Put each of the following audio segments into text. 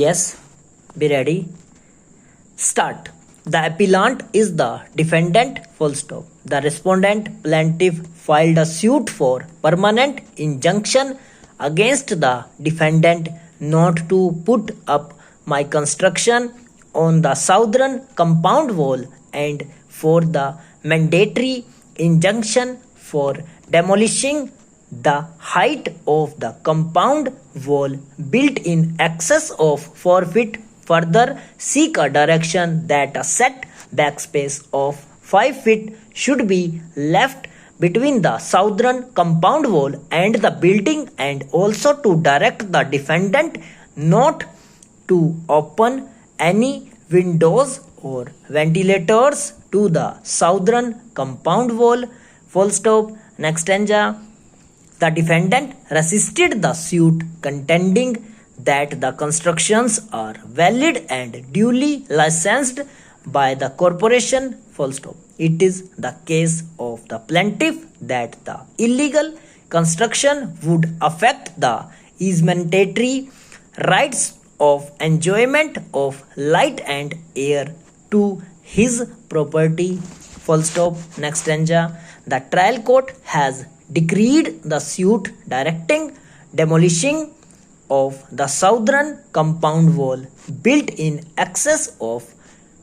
Yes, be ready. Start. The appellant is the defendant, full stop. The respondent plaintiff filed a suit for permanent injunction against the defendant not to put up my construction on the southern compound wall and for the mandatory injunction for demolishing the height of the compound wall built in excess of 4 feet. Further, seek a direction that a set backspace of 5 feet should be left between the southern compound wall and the building, and also to direct the defendant not to open any windows or ventilators to the southern compound wall. Full stop. Next stanza. The defendant resisted the suit, contending that the constructions are valid and duly licensed by the corporation. Full stop. It is the case of the plaintiff that the illegal construction would affect the easementary rights of enjoyment of light and air to his property. Full stop. Next stanza. The trial court has decreed the suit directing demolishing of the southern compound wall built in excess of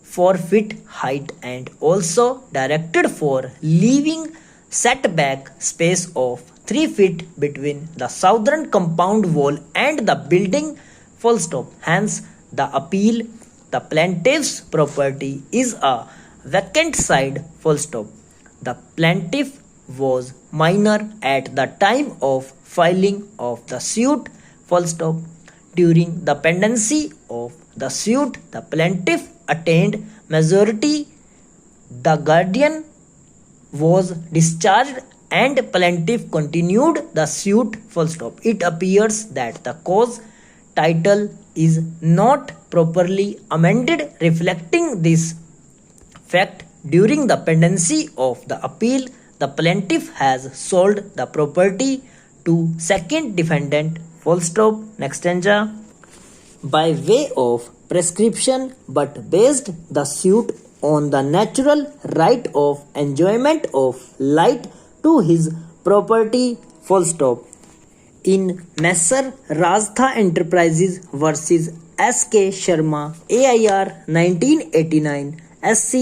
4 feet height and also directed for leaving setback space of 3 feet between the southern compound wall and the building. Full stop. Hence, the appeal, the plaintiff's property is a vacant side. Full stop. The plaintiff was minor at the time of filing of the suit. Full stop. During the pendency of the suit, the plaintiff attained majority. The guardian was discharged and plaintiff continued the suit. Full stop. It appears that the cause title is not properly amended, reflecting this fact. During the pendency of the appeal, the plaintiff has sold the property to second defendant. Full stop. Next stanza. By way of prescription, but based the suit on the natural right of enjoyment of light to his property. Full stop. In Messer Rajtha Enterprises versus S.K. Sharma, AIR 1989, SC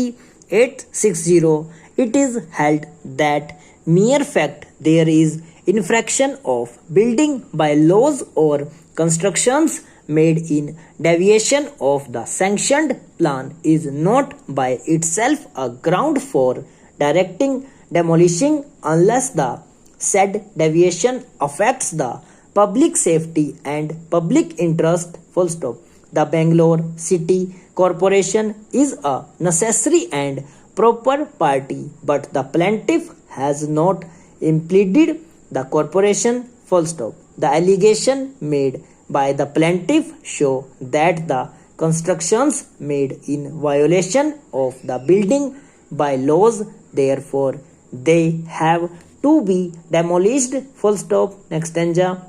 860, it is held that mere fact there is infraction of building by laws or constructions made in deviation of the sanctioned plan is not by itself a ground for directing demolishing unless the said deviation affects the public safety and public interest. Full stop. The Bangalore City Corporation is a necessary and proper party, but the plaintiff has not impeded the corporation. Full stop. The allegation made by the plaintiff show that the constructions made in violation of the building by laws, therefore they have to be demolished. Full stop. Next stanza.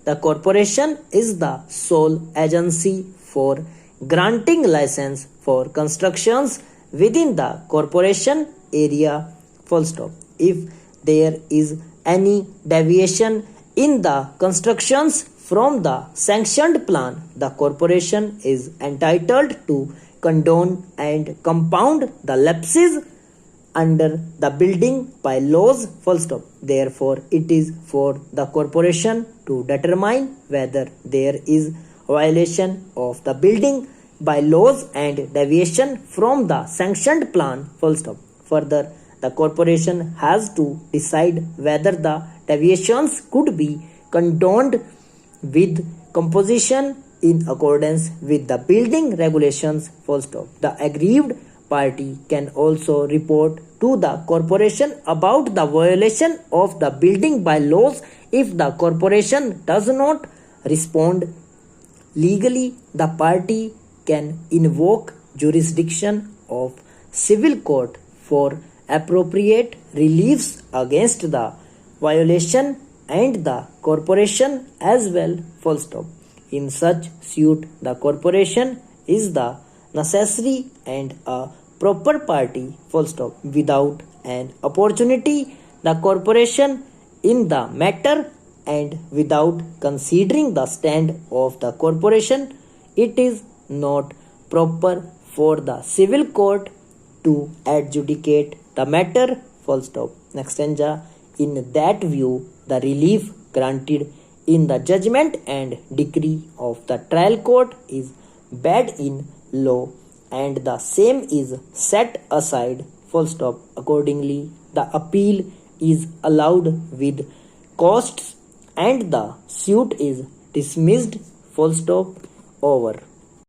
The corporation is the sole agency for granting license for constructions within the corporation area. Full stop. If there is any deviation in the constructions from the sanctioned plan, the corporation is entitled to condone and compound the lapses under the building by laws. Full stop. Therefore, it is for the corporation to determine whether there is violation of the building by laws and deviation from the sanctioned plan. Full stop. Further, the corporation has to decide whether the deviations could be condoned with composition in accordance with the building regulations. Full stop. The aggrieved party can also report to the corporation about the violation of the building by laws. If the corporation does not respond legally, the party can invoke jurisdiction of civil court for appropriate reliefs against the violation and the corporation as well. Full stop. In such suit, the corporation is the necessary and a proper party, full stop. Without an opportunity, the corporation in the matter and without considering the stand of the corporation, it is not proper for the civil court to adjudicate the matter, full stop. Next stanza. In that view, the relief granted in the judgment and decree of the trial court is bad in law and the same is set aside, full stop. Accordingly, the appeal is allowed with costs and the suit is dismissed, full stop. Over.